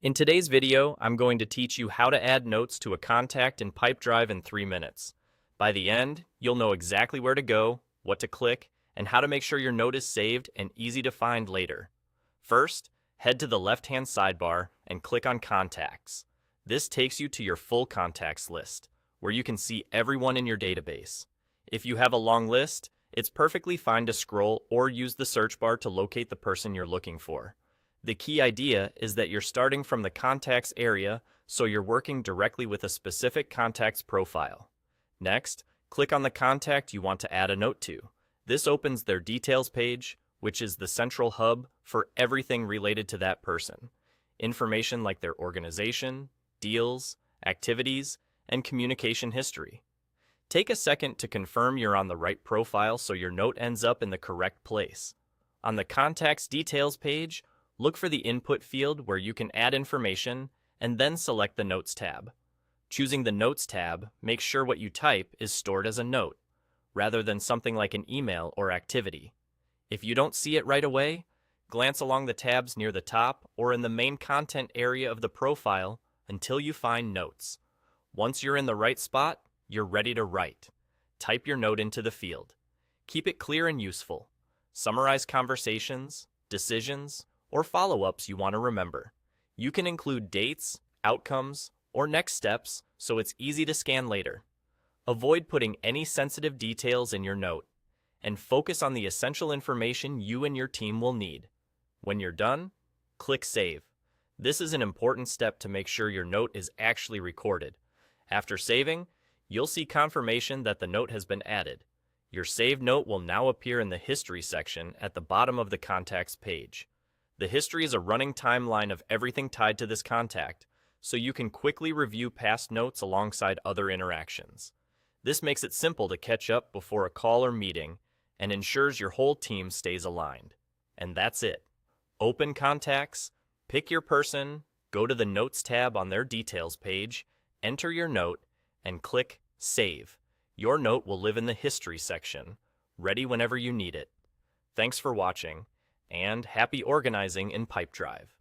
In today's video, I'm going to teach you how to add notes to a contact in Pipedrive in 3 minutes. By the end, you'll know exactly where to go, what to click, and how to make sure your note is saved and easy to find later. First, head to the left-hand sidebar and click on Contacts. This takes you to your full contacts list, where you can see everyone in your database. If you have a long list, it's perfectly fine to scroll or use the search bar to locate the person you're looking for. The key idea is that you're starting from the contacts area, so you're working directly with a specific contact's profile. Next, click on the contact you want to add a note to. This opens their details page, which is the central hub for everything related to that person. Information like their organization, deals, activities, and communication history. Take a second to confirm you're on the right profile so your note ends up in the correct place. On the contacts details page, look for the input field where you can add information and then select the Notes tab. Choosing the Notes tab makes sure what you type is stored as a note, rather than something like an email or activity. If you don't see it right away, glance along the tabs near the top or in the main content area of the profile until you find Notes. Once you're in the right spot, you're ready to write. Type your note into the field. Keep it clear and useful. Summarize conversations, decisions, or follow-ups you want to remember. You can include dates, outcomes, or next steps so it's easy to scan later. Avoid putting any sensitive details in your note, and focus on the essential information you and your team will need. When you're done, click Save. This is an important step to make sure your note is actually recorded. After saving, you'll see confirmation that the note has been added. Your saved note will now appear in the History section at the bottom of the Contacts page. The history is a running timeline of everything tied to this contact, so you can quickly review past notes alongside other interactions. This makes it simple to catch up before a call or meeting and ensures your whole team stays aligned. And that's it. Open Contacts, pick your person, go to the Notes tab on their details page, enter your note, and click Save. Your note will live in the History section, ready whenever you need it. Thanks for watching, and happy organizing in Pipedrive.